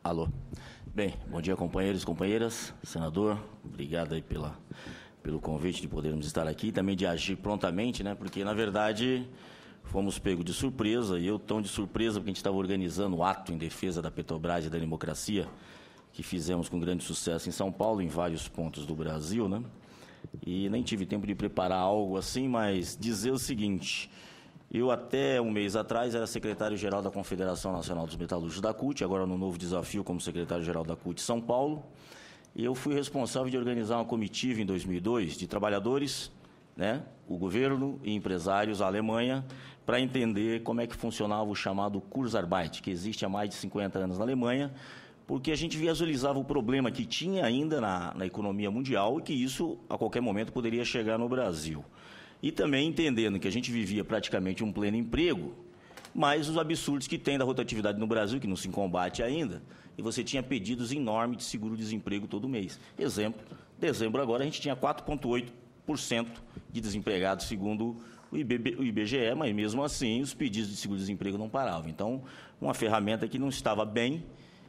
Alô. Bem, bom dia, companheiros e companheiras. Senador, obrigado aí pelo convite de podermos estar aqui e também de agir prontamente, né? Porque, na verdade, fomos pegos de surpresa, e eu tão de surpresa porque a gente estava organizando o ato em defesa da Petrobras e da democracia, que fizemos com grande sucesso em São Paulo, em vários pontos do Brasil, né? E nem tive tempo de preparar algo assim, mas dizer o seguinte: eu até um mês atrás era secretário-geral da Confederação Nacional dos Metalúrgicos da CUT, agora no novo desafio como secretário-geral da CUT São Paulo, e eu fui responsável de organizar uma comitiva em 2002 de trabalhadores, né, o governo e empresários da Alemanha, para entender como é que funcionava o chamado Kurzarbeit, que existe há mais de 50 anos na Alemanha, porque a gente visualizava o problema que tinha ainda na economia mundial e que isso, a qualquer momento, poderia chegar no Brasil. E também entendendo que a gente vivia praticamente um pleno emprego, mas os absurdos que tem da rotatividade no Brasil, que não se combate ainda, e você tinha pedidos enormes de seguro-desemprego todo mês. Exemplo, dezembro agora a gente tinha 4,8% de desempregados, segundo o IBGE, mas mesmo assim os pedidos de seguro-desemprego não paravam. Então, uma ferramenta que não estava bem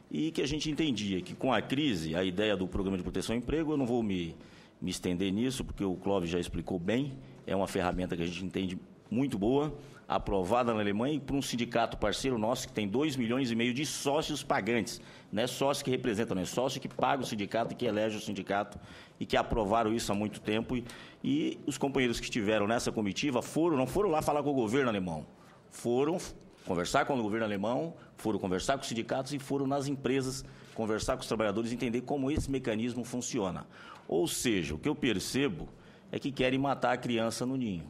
e que a gente entendia que com a crise, a ideia do Programa de Proteção ao Emprego, eu não vou me estender nisso, porque o Clóvis já explicou bem, é uma ferramenta que a gente entende muito boa, aprovada na Alemanha e por um sindicato parceiro nosso que tem 2,5 milhões de sócios pagantes, não é sócio que representa, não é sócio que paga o sindicato e que elege o sindicato e que aprovaram isso há muito tempo. E os companheiros que estiveram nessa comitiva não foram lá falar com o governo alemão, foram conversar com o governo alemão, foram conversar com os sindicatos e foram nas empresas conversar com os trabalhadores e entender como esse mecanismo funciona. Ou seja, o que eu percebo é que querem matar a criança no ninho.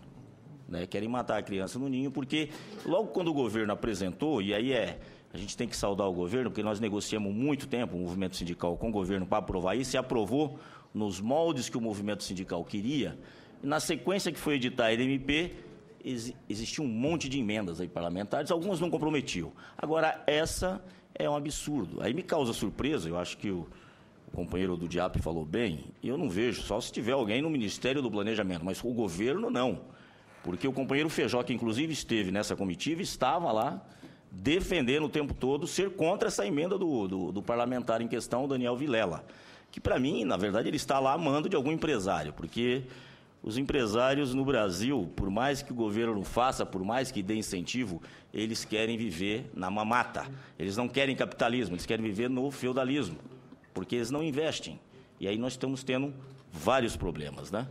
Né? Querem matar a criança no ninho porque logo quando o governo apresentou, e aí a gente tem que saudar o governo, porque nós negociamos muito tempo o movimento sindical com o governo para aprovar isso, e aprovou nos moldes que o movimento sindical queria. E na sequência que foi editar a LMP, existia um monte de emendas aí parlamentares, algumas não comprometiam. Agora, essa é um absurdo. Aí me causa surpresa, eu acho que o companheiro do DIAP falou bem, eu não vejo, só se tiver alguém no Ministério do Planejamento, mas o governo não. Porque o companheiro Feijó, que inclusive esteve nessa comitiva, estava lá defendendo o tempo todo ser contra essa emenda do parlamentar em questão, o Daniel Vilela. Que, para mim, na verdade, ele está lá a mando de algum empresário, porque os empresários no Brasil, por mais que o governo não faça, por mais que dê incentivo, eles querem viver na mamata. Eles não querem capitalismo, eles querem viver no feudalismo, porque eles não investem. E aí nós estamos tendo vários problemas, né?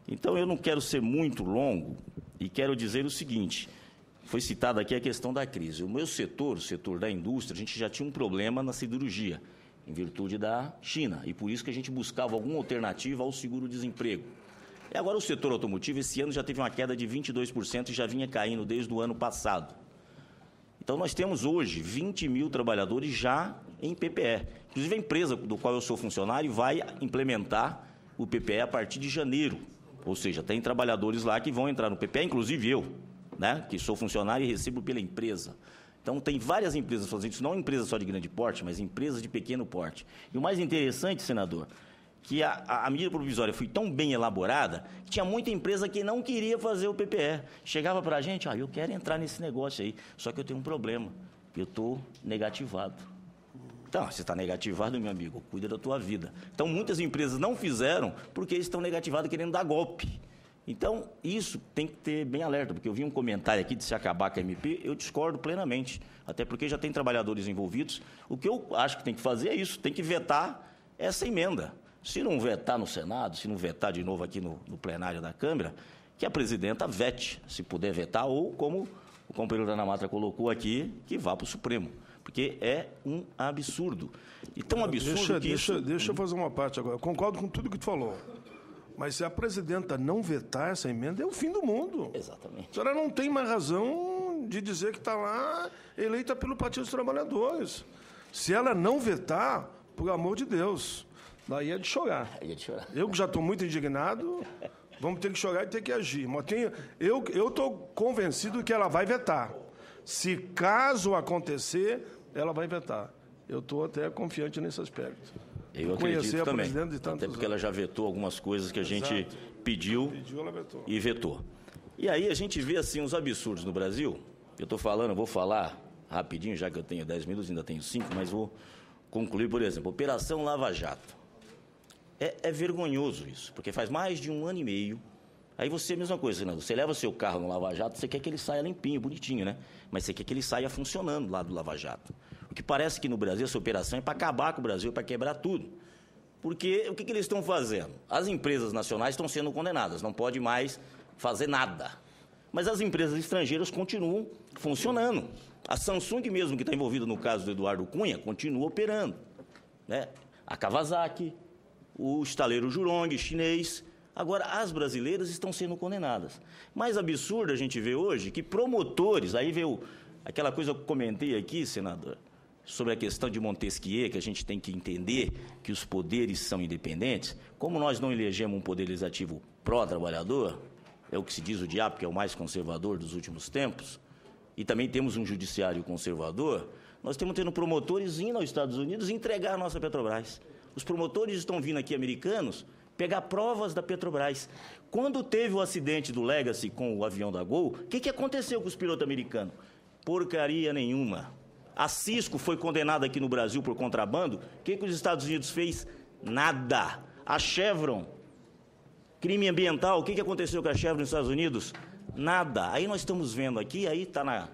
Então, eu não quero ser muito longo e quero dizer o seguinte: foi citada aqui a questão da crise. O meu setor, o setor da indústria, a gente já tinha um problema na siderurgia, em virtude da China, e por isso que a gente buscava alguma alternativa ao seguro-desemprego. E agora o setor automotivo, esse ano já teve uma queda de 22% e já vinha caindo desde o ano passado. Então, nós temos hoje 20 mil trabalhadores já em PPE. Inclusive, a empresa do qual eu sou funcionário vai implementar o PPE a partir de janeiro. Ou seja, tem trabalhadores lá que vão entrar no PPE, inclusive eu, né, que sou funcionário e recebo pela empresa. Então, tem várias empresas fazendo isso, não empresas só de grande porte, mas empresas de pequeno porte. E o mais interessante, senador, que a medida provisória foi tão bem elaborada que tinha muita empresa que não queria fazer o PPE. Chegava para a gente: eu quero entrar nesse negócio aí, só que eu tenho um problema, eu estou negativado. Então, você está negativado, meu amigo, cuida da tua vida. Então, muitas empresas não fizeram porque eles estão negativados querendo dar golpe. Então, isso tem que ter bem alerta, porque eu vi um comentário aqui de se acabar com a MP, eu discordo plenamente, até porque já tem trabalhadores envolvidos. O que eu acho que tem que fazer é isso, tem que vetar essa emenda. Se não vetar no Senado, se não vetar de novo aqui no plenário da Câmara, que a presidenta vete, se puder vetar, ou, como o companheiro da Ana Matra colocou aqui, que vá para o Supremo. Porque é um absurdo. E tão absurdo Deixa eu fazer uma parte agora. Eu concordo com tudo que tu falou. Mas se a presidenta não vetar essa emenda, é o fim do mundo. Exatamente. A senhora não tem mais razão de dizer que está lá eleita pelo Partido dos Trabalhadores. Se ela não vetar, por amor de Deus, daí é de chorar. Eu que já estou muito indignado, vamos ter que chorar e ter que agir. Mas eu estou convencido que ela vai vetar. Se caso acontecer, ela vai vetar. Eu estou até confiante nesse aspecto. Eu acredito também, até porque ela já vetou algumas coisas que a gente pediu ela vetou. E vetou. E aí a gente vê assim uns absurdos no Brasil. Eu vou falar rapidinho, já que eu tenho 10 minutos, ainda tenho 5, mas vou concluir, por exemplo, Operação Lava Jato. É vergonhoso isso, porque faz mais de 1 ano e meio. Aí você, mesma coisa, Fernando, você leva seu carro no Lava Jato, você quer que ele saia limpinho, bonitinho, né? Mas você quer que ele saia funcionando lá do Lava Jato. O que parece que no Brasil essa operação é para acabar com o Brasil, para quebrar tudo. Porque o que eles estão fazendo? As empresas nacionais estão sendo condenadas, não pode mais fazer nada. Mas as empresas estrangeiras continuam funcionando. A Samsung mesmo, que está envolvida no caso do Eduardo Cunha, continua operando, né? A Kawasaki, o estaleiro Jurong, chinês. Agora, as brasileiras estão sendo condenadas. Mais absurdo a gente vê hoje que promotores, aí veio aquela coisa que eu comentei aqui, senador, sobre a questão de Montesquieu, que a gente tem que entender que os poderes são independentes. Como nós não elegemos um poder legislativo pró-trabalhador, é o que se diz o diabo, que é o mais conservador dos últimos tempos, e também temos um judiciário conservador, nós estamos tendo promotores indo aos Estados Unidos entregar a nossa Petrobras. Os promotores estão vindo aqui, americanos, pegar provas da Petrobras. Quando teve o acidente do Legacy com o avião da Gol, o que aconteceu com os pilotos americanos? Porcaria nenhuma. A Cisco foi condenada aqui no Brasil por contrabando. O que os Estados Unidos fez? Nada. A Chevron, crime ambiental, o que aconteceu com a Chevron nos Estados Unidos? Nada. Aí nós estamos vendo aqui, aí está na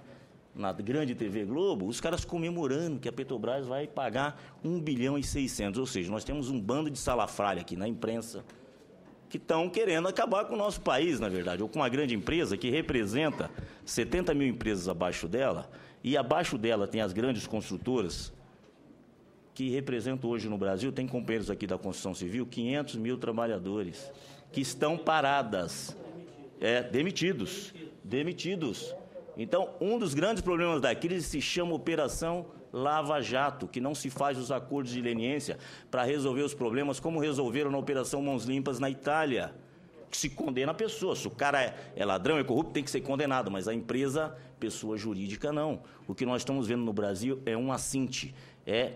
grande TV Globo, os caras comemorando que a Petrobras vai pagar 1,6 bilhão. Ou seja, nós temos um bando de salafrária aqui na imprensa que estão querendo acabar com o nosso país, na verdade, ou com uma grande empresa que representa 70 mil empresas abaixo dela, e abaixo dela tem as grandes construtoras que representam hoje no Brasil, tem companheiros aqui da construção civil, 500 mil trabalhadores que estão paradas, demitidos. Então, um dos grandes problemas da crise se chama Operação Lava Jato, que não se faz os acordos de leniência para resolver os problemas, como resolveram na Operação Mãos Limpas na Itália, que se condena a pessoa. Se o cara é ladrão, é corrupto, tem que ser condenado, mas a empresa, pessoa jurídica, não. O que nós estamos vendo no Brasil é um assinte,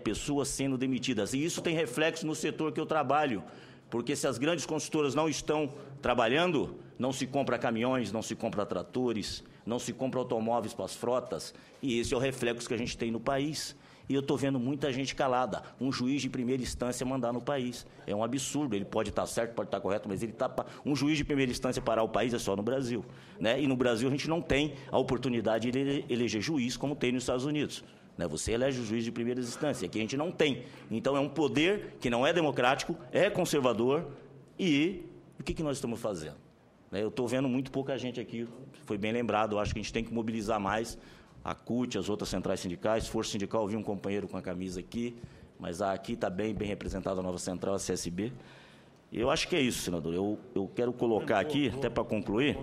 pessoas sendo demitidas. E isso tem reflexo no setor que eu trabalho, porque se as grandes construtoras não estão trabalhando, não se compra caminhões, não se compra tratores, não se compra automóveis para as frotas, e esse é o reflexo que a gente tem no país. E eu estou vendo muita gente calada, um juiz de primeira instância mandar no país. É um absurdo, ele pode estar certo, pode estar correto, mas um juiz de primeira instância parar o país é só no Brasil, né? E no Brasil a gente não tem a oportunidade de eleger juiz como tem nos Estados Unidos, né? Você elege o juiz de primeira instância, aqui a gente não tem. Então é um poder que não é democrático, é conservador, e o que nós estamos fazendo? Eu estou vendo muito pouca gente aqui, foi bem lembrado, eu acho que a gente tem que mobilizar mais a CUT, as outras centrais sindicais, Força Sindical, eu vi um companheiro com a camisa aqui, mas aqui está bem representada a nova central, a CSB. Eu acho que é isso, senador. Eu quero colocar aqui, até para concluir,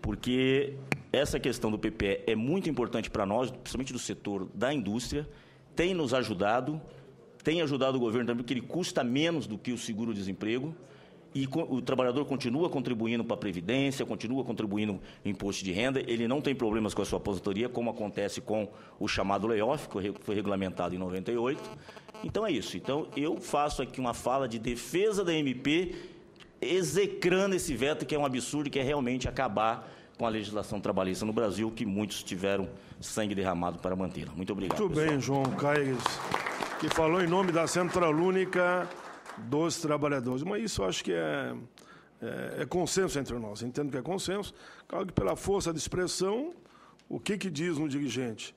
porque essa questão do PPE é muito importante para nós, principalmente do setor da indústria, tem nos ajudado, tem ajudado o governo também, porque ele custa menos do que o seguro-desemprego, e o trabalhador continua contribuindo para a Previdência, continua contribuindo no imposto de renda, ele não tem problemas com a sua aposentadoria, como acontece com o chamado layoff, que foi regulamentado em 98. Então é isso. Então eu faço aqui uma fala de defesa da MP, execrando esse veto, que é um absurdo, que é realmente acabar com a legislação trabalhista no Brasil, que muitos tiveram sangue derramado para mantê-la. Muito obrigado. Muito bem, João Caires, que falou em nome da Central Única dos Trabalhadores. Mas isso eu acho que é consenso entre nós. Entendo que é consenso. Claro que pela força de expressão, o que diz um dirigente?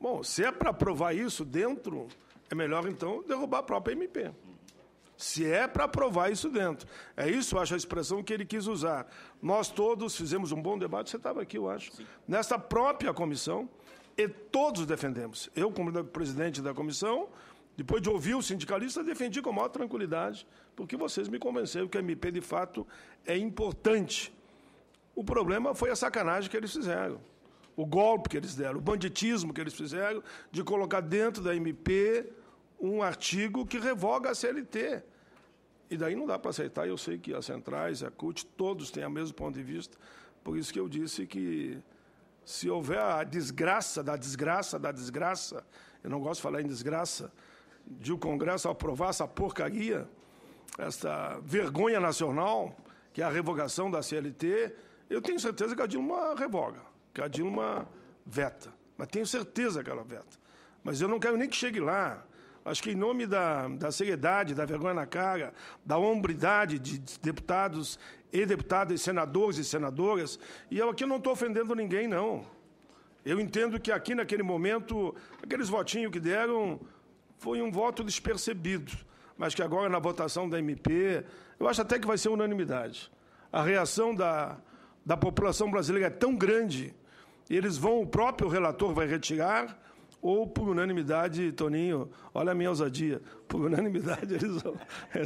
Bom, se é para aprovar isso dentro, é melhor, então, derrubar a própria MP. Se é para aprovar isso dentro. É isso, eu acho, a expressão que ele quis usar. Nós todos fizemos um bom debate, você estava aqui, eu acho, nessa própria comissão, e todos defendemos. Eu, como presidente da comissão, depois de ouvir o sindicalista, defendi com a maior tranquilidade, porque vocês me convenceram que a MP, de fato, é importante. O problema foi a sacanagem que eles fizeram, o golpe que eles deram, o banditismo que eles fizeram de colocar dentro da MP um artigo que revoga a CLT. E daí não dá para aceitar. Eu sei que as centrais, a CUT, todos têm o mesmo ponto de vista. Por isso que eu disse que, se houver a desgraça, eu não gosto de falar em desgraça, de o Congresso aprovar essa porcaria, essa vergonha nacional, que é a revogação da CLT, eu tenho certeza que a Dilma revoga, que a Dilma veta. Mas tenho certeza que ela veta. Mas eu não quero nem que chegue lá. Acho que em nome da seriedade, da vergonha na cara, da hombridade de deputados e deputadas, senadores e senadoras, e eu aqui não estou ofendendo ninguém, não. Eu entendo que aqui, naquele momento, aqueles votinhos que deram foi um voto despercebido, mas que agora, na votação da MP, eu acho até que vai ser unanimidade. A reação da população brasileira é tão grande, o próprio relator vai retirar, ou, por unanimidade, Toninho, olha a minha ousadia, por unanimidade eles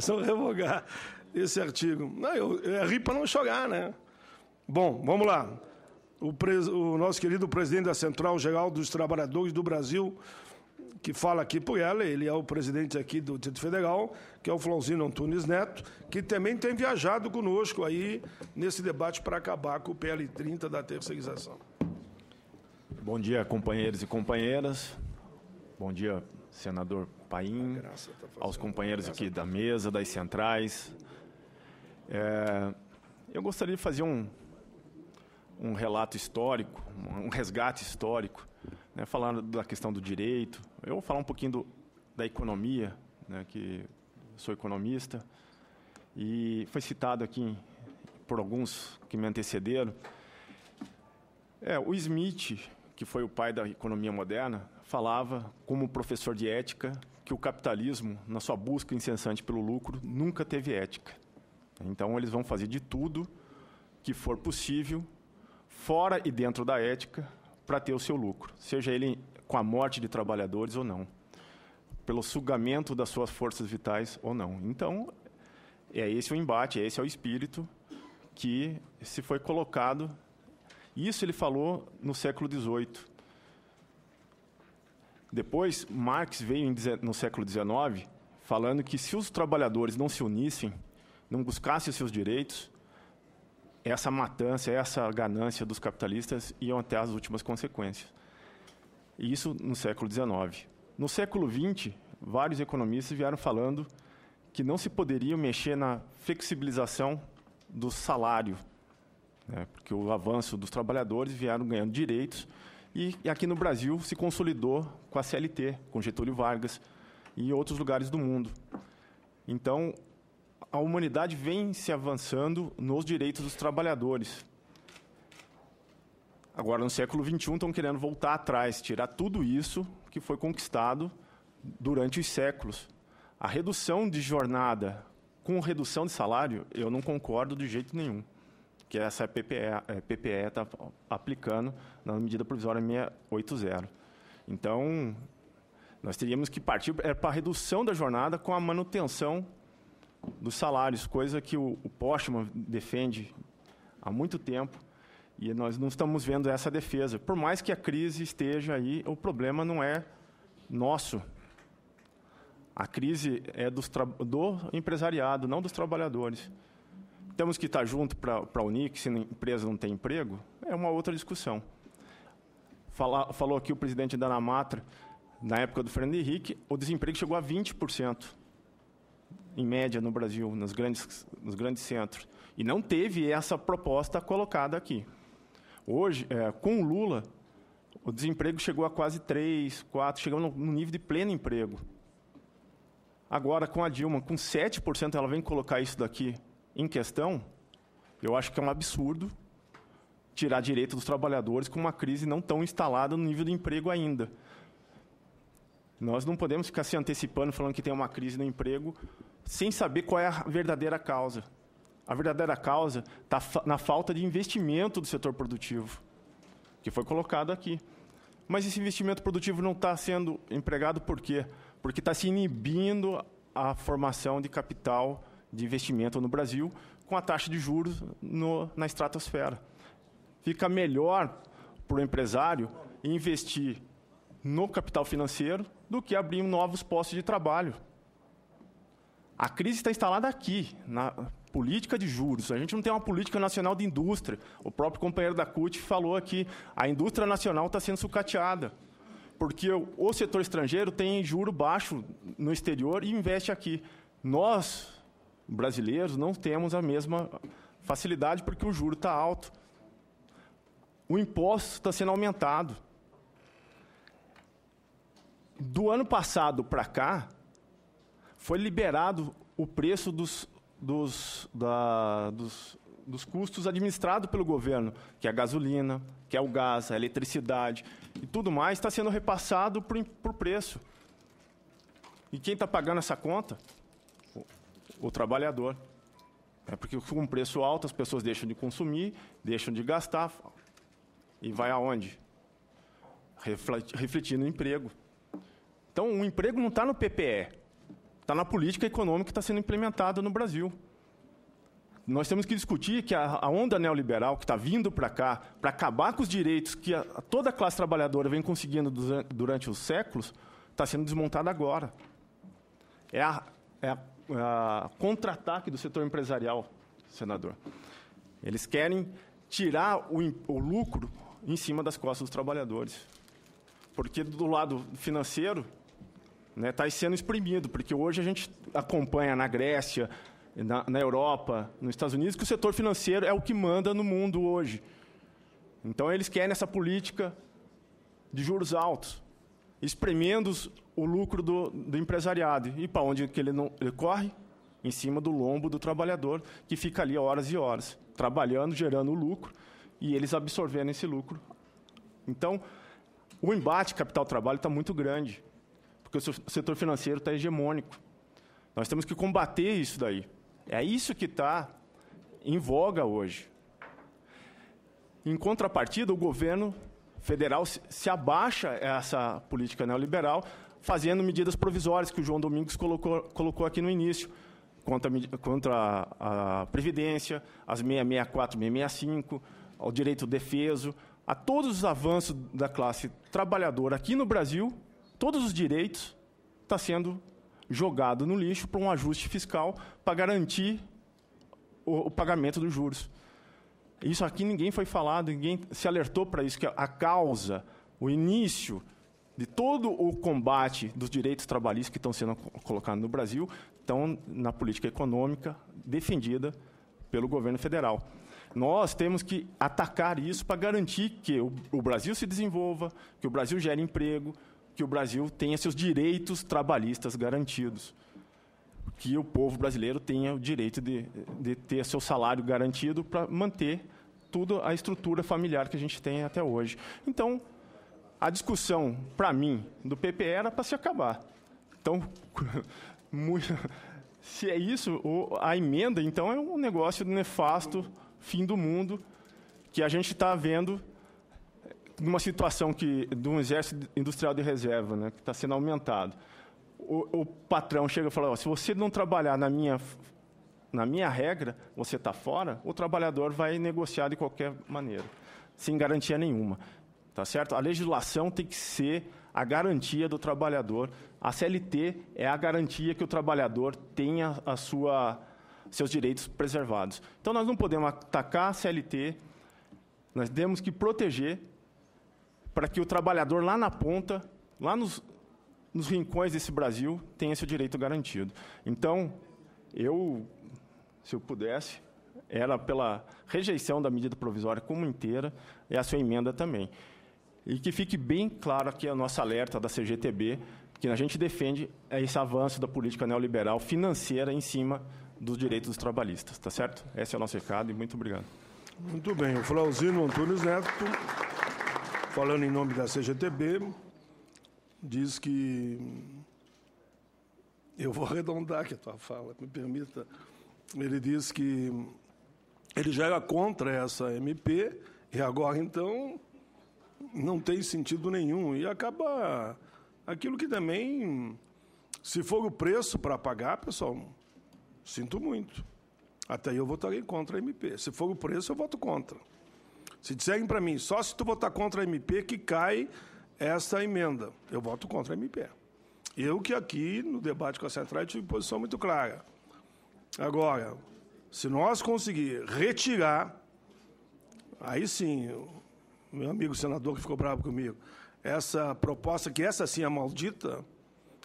vão revogar esse artigo. Não, eu ri para não chorar, né? Bom, vamos lá. O nosso querido presidente da Central Geral dos Trabalhadores do Brasil, que fala aqui por ela, ele é o presidente aqui do Distrito Federal, que é o Flauzino Antunes Neto, que também tem viajado conosco aí nesse debate para acabar com o PL 30 da terceirização. Bom dia, companheiros e companheiras. Bom dia, senador Paim, aos companheiros aqui da mesa, das centrais. Eu gostaria de fazer um relato histórico, um resgate histórico, né, falando da questão do direito. Eu vou falar um pouquinho da economia, né, que sou economista, e foi citado aqui por alguns que me antecederam. O Smith, que foi o pai da economia moderna, falava, como professor de ética, que o capitalismo, na sua busca incessante pelo lucro, nunca teve ética. Então, eles vão fazer de tudo que for possível, fora e dentro da ética, para ter o seu lucro, seja ele com a morte de trabalhadores ou não, pelo sugamento das suas forças vitais ou não. Então, é esse o embate, esse é o espírito que se foi colocado. Isso ele falou no século XVIII. Depois, Marx veio no século XIX falando que se os trabalhadores não se unissem, não buscassem os seus direitos, essa matança, essa ganância dos capitalistas iam até as últimas consequências. E isso no século XIX. No século XX, vários economistas vieram falando que não se poderia mexer na flexibilização do salário, né, porque o avanço dos trabalhadores vieram ganhando direitos, e aqui no Brasil se consolidou com a CLT, com Getúlio Vargas e outros lugares do mundo. Então, a humanidade vem se avançando nos direitos dos trabalhadores. Agora, no século XXI, estão querendo voltar atrás, tirar tudo isso que foi conquistado durante os séculos. A redução de jornada com redução de salário, eu não concordo de jeito nenhum, que essa PPE está aplicando na medida provisória 680. Então, nós teríamos que partir para a redução da jornada com a manutenção dos salários, coisa que o Postman defende há muito tempo, e nós não estamos vendo essa defesa. Por mais que a crise esteja aí, o problema não é nosso. A crise é do empresariado, não dos trabalhadores. Temos que estar junto para unir, que se a empresa não tem emprego, é uma outra discussão. Falou aqui o presidente da Anamatra, na época do Fernando Henrique, o desemprego chegou a 20%. Em média, no Brasil, nos grandes centros. E não teve essa proposta colocada aqui. Hoje, com o Lula, o desemprego chegou a quase 3%, 4%, chegamos no nível de pleno emprego. Agora, com a Dilma, com 7%, ela vem colocar isso daqui em questão. Eu acho que é um absurdo tirar direito dos trabalhadores com uma crise não tão instalada no nível de emprego ainda. Nós não podemos ficar se antecipando, falando que tem uma crise no emprego, sem saber qual é a verdadeira causa. A verdadeira causa está na falta de investimento do setor produtivo, que foi colocado aqui. Mas esse investimento produtivo não está sendo empregado por quê? Porque está se inibindo a formação de capital de investimento no Brasil com a taxa de juros na estratosfera. Fica melhor para o empresário investir no capital financeiro do que abrir novos postos de trabalho. A crise está instalada aqui, na política de juros. A gente não tem uma política nacional de indústria. O próprio companheiro da CUT falou aqui, a indústria nacional está sendo sucateada, porque o setor estrangeiro tem juro baixo no exterior e investe aqui. Nós, brasileiros, não temos a mesma facilidade porque o juro está alto. O imposto está sendo aumentado. Do ano passado para cá, foi liberado o preço dos custos administrados pelo governo, que é a gasolina, que é o gás, a eletricidade e tudo mais, está sendo repassado por preço. E quem está pagando essa conta? O trabalhador. É porque com um preço alto as pessoas deixam de consumir, deixam de gastar e vai aonde? Refletindo no emprego. Então, o emprego não está no PPE, está na política econômica que está sendo implementada no Brasil. Nós temos que discutir que a onda neoliberal que está vindo para cá, para acabar com os direitos que toda a classe trabalhadora vem conseguindo durante os séculos, está sendo desmontada agora. É a contra-ataque do setor empresarial, senador. Eles querem tirar o lucro em cima das costas dos trabalhadores. Porque do lado financeiro está sendo exprimido, porque hoje a gente acompanha na Grécia, na Europa, nos Estados Unidos, que o setor financeiro é o que manda no mundo hoje. Então, eles querem essa política de juros altos, espremendo o lucro do empresariado. E para onde que ele corre? Em cima do lombo do trabalhador, que fica ali horas e horas, trabalhando, gerando lucro, e eles absorvendo esse lucro. Então, o embate capital-trabalho está muito grande, porque o setor financeiro está hegemônico. Nós temos que combater isso daí. É isso que está em voga hoje. Em contrapartida, o governo federal se abaixa essa política neoliberal, fazendo medidas provisórias, que o João Domingos colocou aqui no início, contra a Previdência, as 664, 665, ao direito defeso, a todos os avanços da classe trabalhadora aqui no Brasil, todos os direitos estão sendo jogados no lixo para um ajuste fiscal para garantir o pagamento dos juros. Isso aqui ninguém foi falado, ninguém se alertou para isso, que a causa, o início de todo o combate dos direitos trabalhistas que estão sendo colocados no Brasil estão na política econômica defendida pelo governo federal. Nós temos que atacar isso para garantir que o Brasil se desenvolva, que o Brasil gere emprego, que o Brasil tenha seus direitos trabalhistas garantidos, que o povo brasileiro tenha o direito de ter seu salário garantido para manter toda a estrutura familiar que a gente tem até hoje. Então, a discussão, para mim, do PPE era para se acabar. Então, se é isso, a emenda, então, é um negócio nefasto, fim do mundo, que a gente está vendo numa situação de um exército industrial de reserva, né, que está sendo aumentado. O patrão chega e fala, se você não trabalhar na minha regra, você está fora, o trabalhador vai negociar de qualquer maneira, sem garantia nenhuma. Tá certo? A legislação tem que ser a garantia do trabalhador. A CLT é a garantia que o trabalhador tenha seus direitos preservados. Então, nós não podemos atacar a CLT, nós temos que proteger para que o trabalhador lá na ponta, lá nos rincões desse Brasil, tenha seu direito garantido. Então, se eu pudesse, era pela rejeição da medida provisória como inteira e a sua emenda também. E que fique bem claro aqui a nossa alerta da CGTB, que a gente defende esse avanço da política neoliberal financeira em cima dos direitos dos trabalhistas, tá certo? Esse é o nosso recado e muito obrigado. Muito bem. O Flauzino Antunes Neto, falando em nome da CGTB, diz que... Eu vou arredondar aqui a tua fala, me permita. Ele diz que ele já era contra essa MP e agora, então, não tem sentido nenhum. E acaba aquilo que também, se for o preço para pagar, pessoal, sinto muito. Até eu votarei contra a MP. Se for o preço, eu voto contra. Se disserem para mim, só se tu votar contra a MP que cai essa emenda, eu voto contra a MP. Eu que aqui, no debate com a Central, tive posição muito clara. Agora, se nós conseguir retirar, aí sim, o meu amigo senador que ficou bravo comigo, essa proposta, que essa sim é maldita,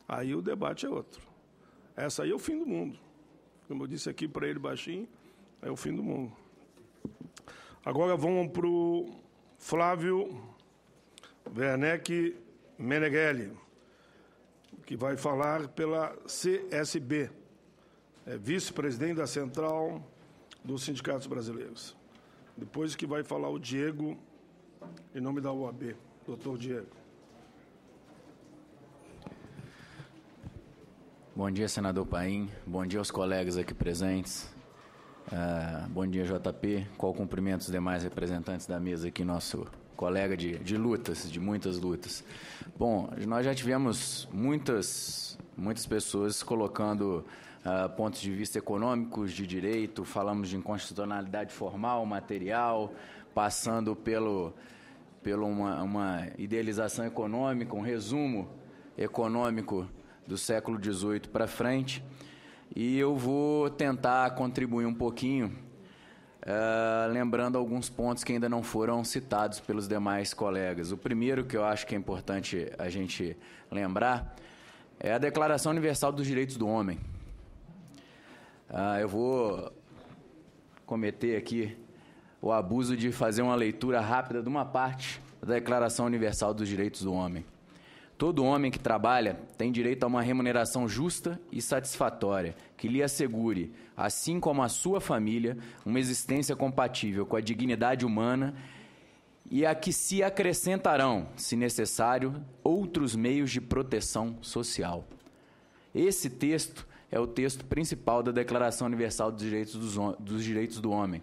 aí o debate é outro. Essa aí é o fim do mundo. Como eu disse aqui para ele baixinho, é o fim do mundo. Agora vamos para o Flávio Werneck Meneghelli. Flávio Werneck Meneghelli. que vai falar pela CSB, vice-presidente da Central dos Sindicatos Brasileiros. Depois que vai falar o Diego, em nome da OAB, doutor Diego. Bom dia, senador Paim. Bom dia aos colegas aqui presentes. Bom dia, JP. Qual cumprimento os demais representantes da mesa aqui, nosso colega de lutas, de muitas lutas. Bom, nós já tivemos muitas pessoas colocando pontos de vista econômicos, de direito, falamos de inconstitucionalidade formal, material, passando pela uma idealização econômica, um resumo econômico do século XVIII para frente, e eu vou tentar contribuir um pouquinho, lembrando alguns pontos que ainda não foram citados pelos demais colegas. O primeiro que eu acho que é importante a gente lembrar é a Declaração Universal dos Direitos do Homem. Eu vou cometer aqui o abuso de fazer uma leitura rápida de uma parte da Declaração Universal dos Direitos do Homem. Todo homem que trabalha tem direito a uma remuneração justa e satisfatória, que lhe assegure, assim como a sua família, uma existência compatível com a dignidade humana e a que se acrescentarão, se necessário, outros meios de proteção social. Esse texto é o texto principal da Declaração Universal dos Direitos do Homem.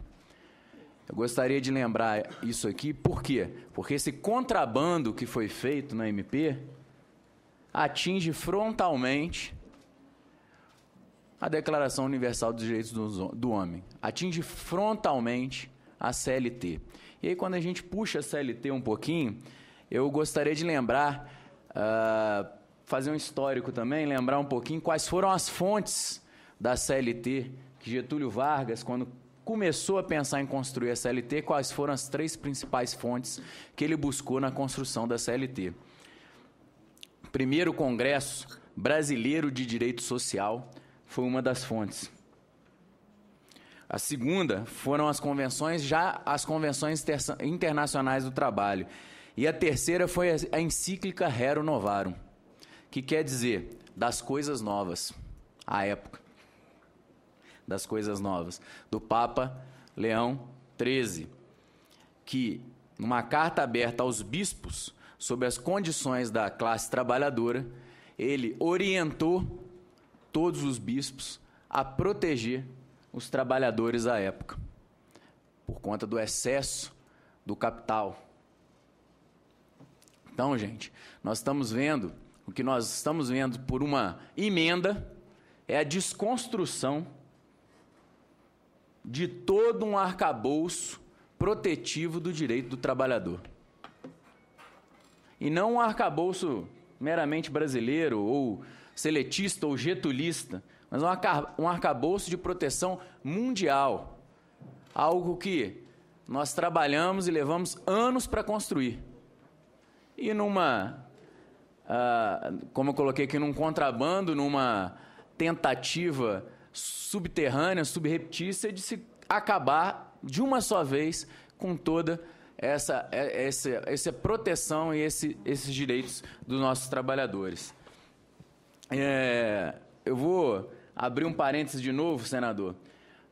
Eu gostaria de lembrar isso aqui, por quê? Porque esse contrabando que foi feito na MP atinge frontalmente a Declaração Universal dos Direitos do Homem, atinge frontalmente a CLT. E aí, quando a gente puxa a CLT um pouquinho, eu gostaria de lembrar, fazer um histórico também, lembrar um pouquinho quais foram as fontes da CLT, que Getúlio Vargas, quando começou a pensar em construir a CLT, quais foram as 3 principais fontes que ele buscou na construção da CLT. Primeiro, o Congresso Brasileiro de Direito Social foi uma das fontes. A segunda foram as convenções internacionais do trabalho. E a terceira foi a encíclica Rerum Novarum, que quer dizer das coisas novas, à época. Das coisas novas, do Papa Leão XIII, que, numa carta aberta aos bispos sobre as condições da classe trabalhadora, ele orientou todos os bispos a proteger os trabalhadores à época, por conta do excesso do capital. Então, gente, o que nós estamos vendo por uma emenda é a desconstrução de todo um arcabouço protetivo do direito do trabalhador. E não um arcabouço meramente brasileiro, ou seletista, ou getulista, mas um arcabouço de proteção mundial. Algo que nós trabalhamos e levamos anos para construir. E como eu coloquei aqui, num contrabando, numa tentativa subterrânea, subreptícia, de se acabar de uma só vez com toda essa proteção e esses direitos dos nossos trabalhadores. Eu vou abrir um parênteses de novo, senador,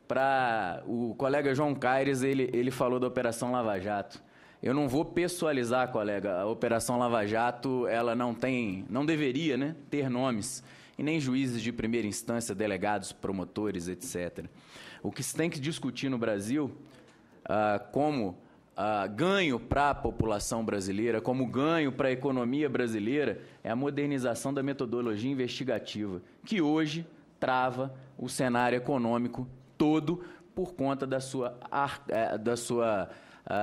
para o colega João Caires, ele falou da Operação Lava Jato. Eu não vou pessoalizar, colega, a Operação Lava Jato, ela não deveria, né, ter nomes, e nem juízes de primeira instância, delegados, promotores, etc. O que se tem que discutir no Brasil, como ganho para a população brasileira, como ganho para a economia brasileira, é a modernização da metodologia investigativa, que hoje trava o cenário econômico todo por conta da sua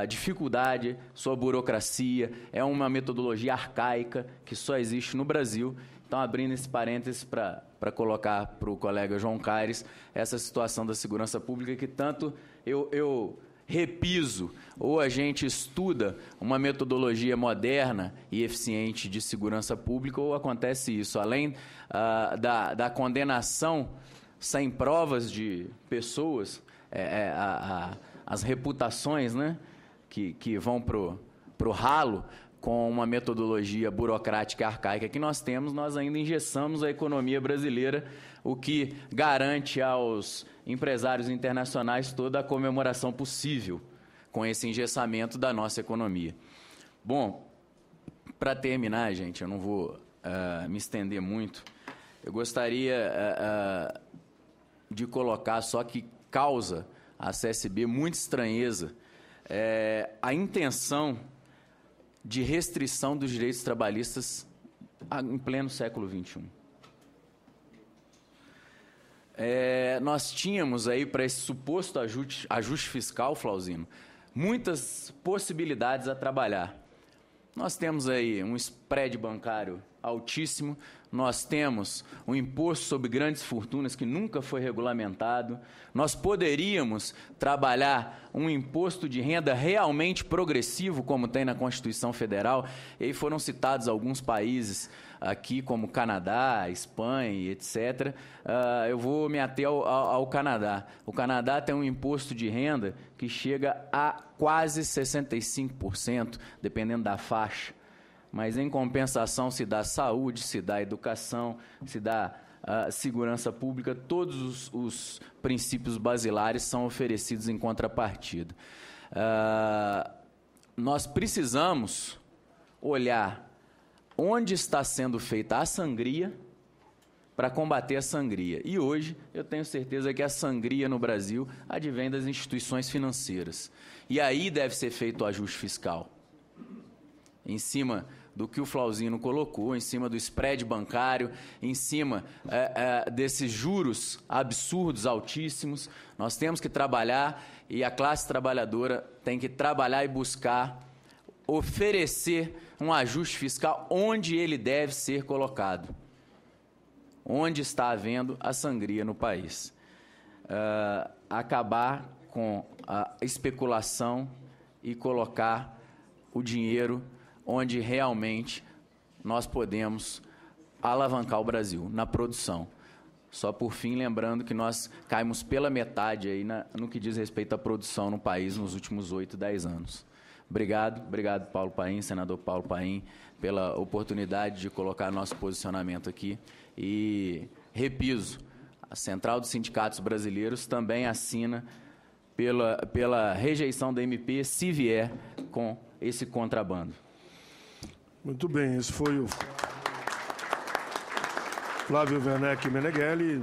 dificuldade, sua burocracia. É uma metodologia arcaica que só existe no Brasil. Então, abrindo esse parênteses para colocar para o colega João Caires essa situação da segurança pública que tanto eu repiso, ou a gente estuda uma metodologia moderna e eficiente de segurança pública, ou acontece isso. Além da condenação sem provas de pessoas, as reputações, né, que vão pro ralo, com uma metodologia burocrática e arcaica que nós temos, nós ainda engessamos a economia brasileira, o que garante aos empresários internacionais toda a comemoração possível com esse engessamento da nossa economia. Bom, para terminar, gente, eu não vou me estender muito, eu gostaria de colocar só que causa a CSB muita estranheza a intenção de restrição dos direitos trabalhistas em pleno século XXI. Nós tínhamos aí, para esse suposto ajuste fiscal, Flauzino, muitas possibilidades a trabalhar. Nós temos aí um spread bancário altíssimo, nós temos um imposto sobre grandes fortunas que nunca foi regulamentado, nós poderíamos trabalhar um imposto de renda realmente progressivo, como tem na Constituição Federal, e aí foram citados alguns países aqui, como Canadá, Espanha, etc. Eu vou me ater ao Canadá. O Canadá tem um imposto de renda que chega a quase 65%, dependendo da faixa. Mas, em compensação, se dá saúde, se dá educação, se dá segurança pública, todos os princípios basilares são oferecidos em contrapartida. Nós precisamos olhar onde está sendo feita a sangria para combater a sangria. E hoje eu tenho certeza que a sangria no Brasil advém das instituições financeiras. E aí deve ser feito o ajuste fiscal. Em cima do que o Flauzino colocou, em cima do spread bancário, em cima desses juros absurdos, altíssimos. Nós temos que trabalhar e a classe trabalhadora tem que trabalhar e buscar oferecer um ajuste fiscal onde ele deve ser colocado, onde está havendo a sangria no país. Acabar com a especulação e colocar o dinheiro onde realmente nós podemos alavancar o Brasil, na produção. Só por fim, lembrando que nós caímos pela metade aí no que diz respeito à produção no país nos últimos 8, 10 anos. Obrigado, Paulo Paim, senador Paulo Paim, pela oportunidade de colocar nosso posicionamento aqui. E, repiso, a Central dos Sindicatos Brasileiros também assina pela rejeição da MP, se vier com esse contrabando. Muito bem, esse foi o Flávio Werneck Meneghelli,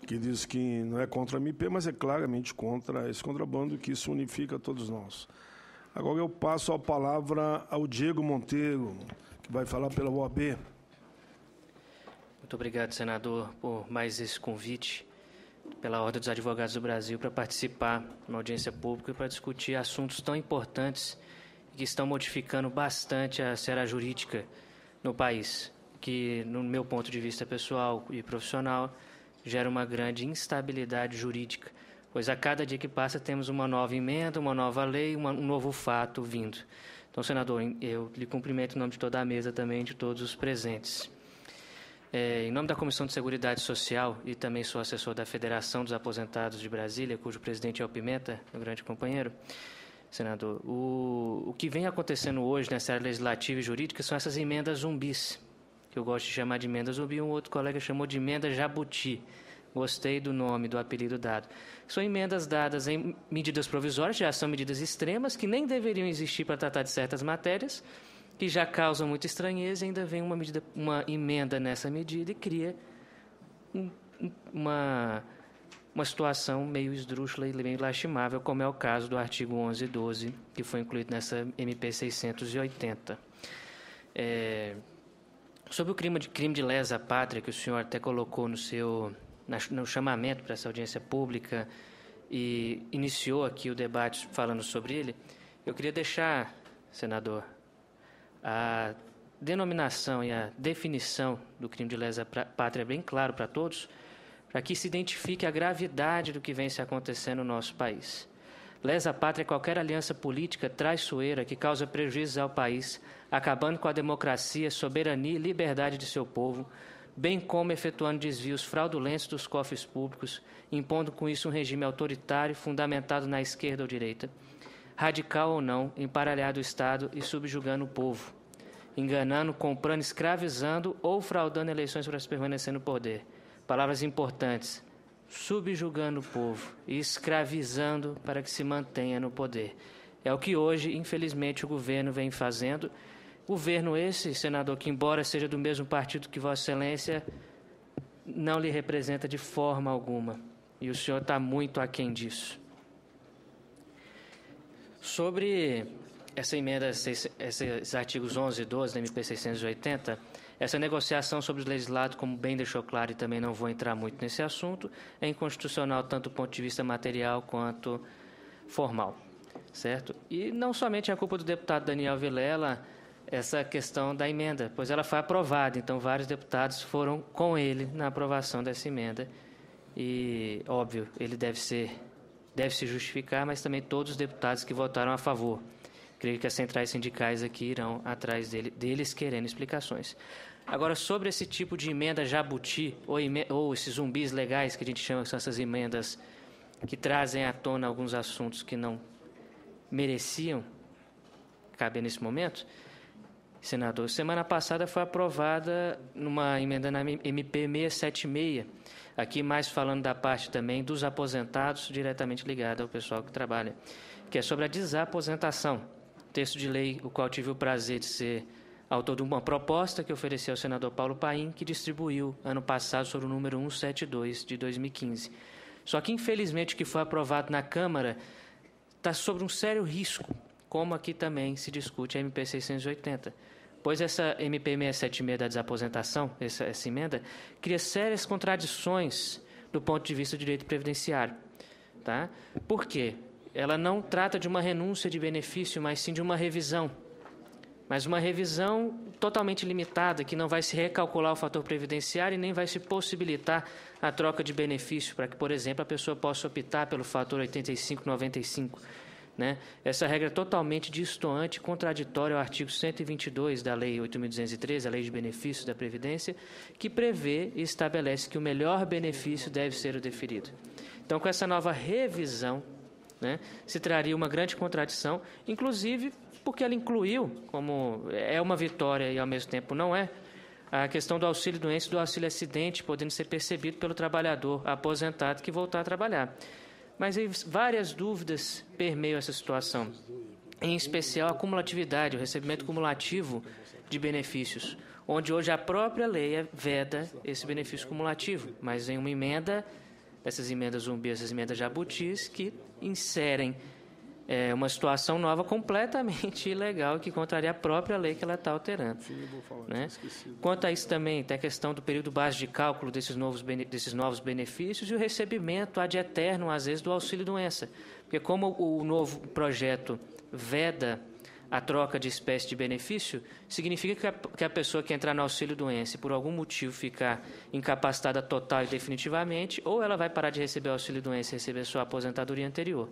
que diz que não é contra a MP, mas é claramente contra esse contrabando, que isso unifica todos nós. Agora eu passo a palavra ao Diego Monteiro, que vai falar pela OAB. Muito obrigado, senador, por mais esse convite pela Ordem dos Advogados do Brasil para participar de uma audiência pública e para discutir assuntos tão importantes que estão modificando bastante a esfera jurídica no país, que, no meu ponto de vista pessoal e profissional, gera uma grande instabilidade jurídica, pois a cada dia que passa temos uma nova emenda, uma nova lei, um novo fato vindo. Então, senador, eu lhe cumprimento em nome de toda a mesa também, de todos os presentes. Em nome da Comissão de Seguridade Social, e também sou assessor da Federação dos Aposentados de Brasília, cujo presidente é o Pimenta, meu grande companheiro, senador, o que vem acontecendo hoje nessa área legislativa e jurídica são essas emendas zumbis, que eu gosto de chamar de emenda zumbi, um outro colega chamou de emenda jabuti. Gostei do nome, do apelido dado. São emendas dadas em medidas provisórias, já são medidas extremas, que nem deveriam existir para tratar de certas matérias, que já causam muita estranheza, e ainda vem uma emenda nessa medida e cria uma situação meio esdrúxula e meio lastimável, como é o caso do artigo 11 e 12, que foi incluído nessa MP 680. Sobre o crime de lesa pátria, que o senhor até colocou no chamamento para essa audiência pública e iniciou aqui o debate falando sobre ele, eu queria deixar, senador, a denominação e a definição do crime de lesa pátria bem claro para todos, para que se identifique a gravidade do que vem se acontecendo no nosso país. Lesa pátria é qualquer aliança política traiçoeira que causa prejuízos ao país, acabando com a democracia, soberania e liberdade de seu povo, bem como efetuando desvios fraudulentos dos cofres públicos, impondo com isso um regime autoritário fundamentado na esquerda ou direita, radical ou não, emparelhado o Estado e subjugando o povo, enganando, comprando, escravizando ou fraudando eleições para se permanecer no poder. Palavras importantes: subjugando o povo e escravizando para que se mantenha no poder. É o que hoje, infelizmente, o governo vem fazendo. Governo esse, senador, que embora seja do mesmo partido que Vossa Excelência, não lhe representa de forma alguma. E o senhor está muito aquém disso. Sobre essa emenda, esses artigos 11 e 12 da MP 680, essa negociação sobre o legislado, como bem deixou claro, e também não vou entrar muito nesse assunto, é inconstitucional tanto do ponto de vista material quanto formal, certo? E não somente é culpa do deputado Daniel Vilela essa questão da emenda, pois ela foi aprovada, então vários deputados foram com ele na aprovação dessa emenda. E, óbvio, ele deve se justificar, mas também todos os deputados que votaram a favor. Creio que as centrais sindicais aqui irão atrás deles querendo explicações. Agora, sobre esse tipo de emenda jabuti, ou esses zumbis legais, que a gente chama, que são essas emendas que trazem à tona alguns assuntos que não mereciam caber nesse momento, senador, semana passada foi aprovada uma emenda na MP 676, aqui mais falando da parte também dos aposentados, diretamente ligada ao pessoal que trabalha, que é sobre a desaposentação. Texto de lei, o qual tive o prazer de ser autor de uma proposta que ofereci ao senador Paulo Paim, que distribuiu ano passado sobre o número 172 de 2015. Só que, infelizmente, o que foi aprovado na Câmara está sob um sério risco, como aqui também se discute a MP 680. Pois essa MP 676 da desaposentação, essa emenda, cria sérias contradições do ponto de vista do direito previdenciário. Tá? Por quê? Ela não trata de uma renúncia de benefício, mas sim de uma revisão. Mas uma revisão totalmente limitada, que não vai se recalcular o fator previdenciário e nem vai se possibilitar a troca de benefício, para que, por exemplo, a pessoa possa optar pelo fator 85-95. Né? Essa regra é totalmente distoante e contraditória ao artigo 122 da Lei 8.213, a Lei de Benefícios da Previdência, que prevê e estabelece que o melhor benefício deve ser o deferido. Então, com essa nova revisão, né, se traria uma grande contradição, inclusive porque ela incluiu, como é uma vitória e ao mesmo tempo não é, a questão do auxílio-doença e do auxílio-acidente podendo ser percebido pelo trabalhador aposentado que voltar a trabalhar. Mas várias dúvidas permeiam essa situação, em especial a cumulatividade, o recebimento cumulativo de benefícios, onde hoje a própria lei veda esse benefício cumulativo, mas em uma emenda, essas emendas zumbi, essas emendas jabutis, que inserem uma situação nova completamente ilegal, que contraria a própria lei que ela está alterando. Né? Quanto a isso também, tem a questão do período base de cálculo desses novos benefícios e o recebimento ad eterno, às vezes, do auxílio-doença. Porque como o novo projeto veda a troca de espécie de benefício, significa que a pessoa que entrar no auxílio-doença e por algum motivo ficar incapacitada total e definitivamente, ou ela vai parar de receber o auxílio-doença e receber sua aposentadoria anterior,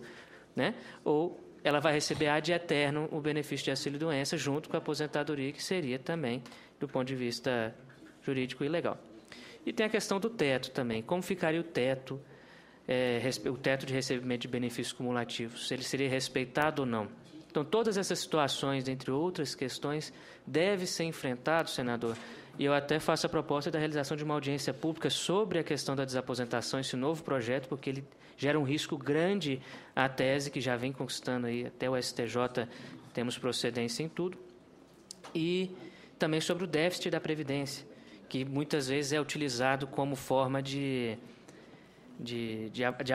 né? Ou ela vai receber ad eterno o benefício de auxílio-doença junto com a aposentadoria, que seria também, do ponto de vista jurídico, ilegal. E tem a questão do teto também. Como ficaria o teto de recebimento de benefícios cumulativos? Se ele seria respeitado ou não? Então, todas essas situações, entre outras questões, devem ser enfrentadas, senador. E eu até faço a proposta da realização de uma audiência pública sobre a questão da desaposentação, esse novo projeto, porque ele gera um risco grande à tese, que já vem conquistando aí até o STJ, temos procedência em tudo, e também sobre o déficit da Previdência, que muitas vezes é utilizado como forma de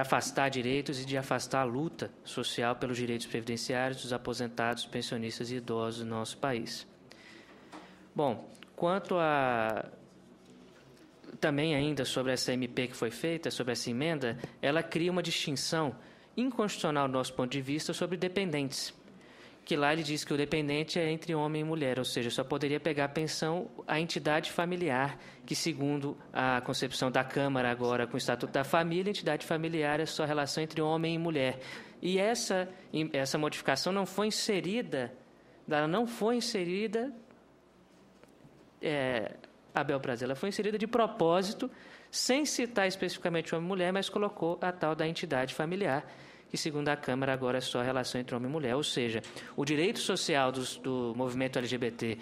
afastar direitos e de afastar a luta social pelos direitos previdenciários dos aposentados, pensionistas e idosos do nosso país. Bom, quanto a... Também ainda sobre essa MP que foi feita, sobre essa emenda, ela cria uma distinção inconstitucional do nosso ponto de vista sobre dependentes, que lá ele diz que o dependente é entre homem e mulher, ou seja, só poderia pegar pensão a entidade familiar, que segundo a concepção da Câmara agora com o Estatuto da Família, a entidade familiar é só a relação entre homem e mulher. E essa modificação não foi inserida, Abel Prazer, ela foi inserida de propósito, sem citar especificamente homem e mulher, mas colocou a tal da entidade familiar, e, segundo a Câmara, agora é só a relação entre homem e mulher. Ou seja, o direito social do movimento LGBT,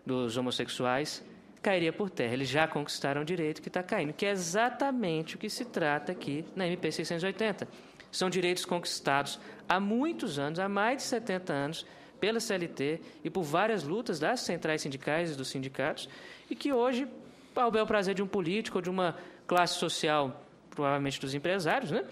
dos homossexuais, cairia por terra. Eles já conquistaram o direito que está caindo, que é exatamente o que se trata aqui na MP 680. São direitos conquistados há muitos anos, há mais de 70 anos, pela CLT e por várias lutas das centrais sindicais e dos sindicatos, e que hoje, ao bel prazer de um político ou de uma classe social, provavelmente dos empresários, né,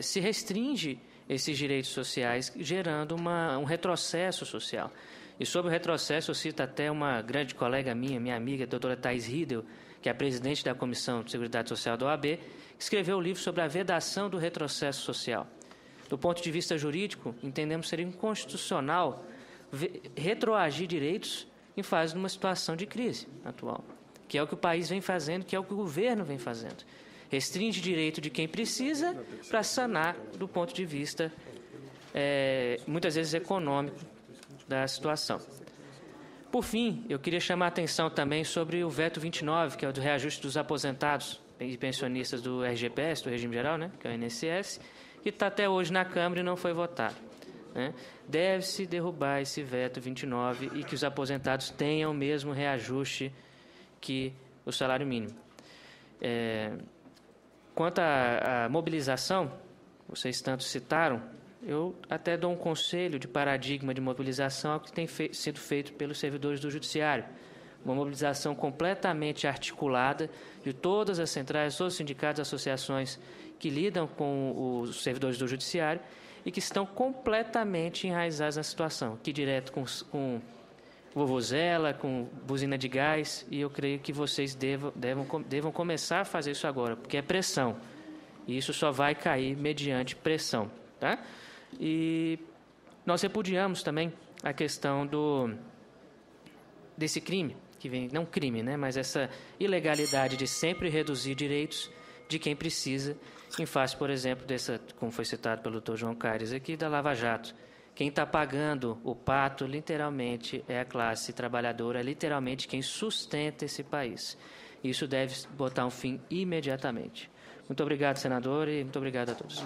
se restringe esses direitos sociais, gerando um retrocesso social. E sobre o retrocesso, eu cito até uma grande colega minha amiga, a doutora Thais Riedel, que é a presidente da Comissão de Seguridade Social da OAB, que escreveu um livro sobre a vedação do retrocesso social. Do ponto de vista jurídico, entendemos ser inconstitucional retroagir direitos em fase de uma situação de crise atual, que é o que o país vem fazendo, que é o que o governo vem fazendo. Restringe direito de quem precisa para sanar do ponto de vista, muitas vezes, econômico da situação. Por fim, eu queria chamar a atenção também sobre o veto 29, que é o do reajuste dos aposentados e pensionistas do RGPS, do Regime Geral, né, que é o INSS, que está até hoje na Câmara e não foi votado, né? Deve-se derrubar esse veto 29 e que os aposentados tenham o mesmo reajuste que o salário mínimo. Quanto à mobilização, vocês tanto citaram, eu até dou um conselho de paradigma de mobilização ao que tem sido feito pelos servidores do Judiciário. Uma mobilização completamente articulada de todas as centrais, todos os sindicatos, associações que lidam com os servidores do Judiciário e que estão completamente enraizados na situação, aqui direto com vovozela, com buzina de gás, e eu creio que vocês devam começar a fazer isso agora, porque é pressão, e isso só vai cair mediante pressão, tá? E nós repudiamos também a questão desse crime, que vem, não crime, né, mas essa ilegalidade de sempre reduzir direitos de quem precisa, em face, por exemplo, como foi citado pelo Dr. João Caires aqui, da Lava Jato. Quem está pagando o pato, literalmente, é a classe trabalhadora, é literalmente quem sustenta esse país. Isso deve botar um fim imediatamente. Muito obrigado, senador, e muito obrigado a todos.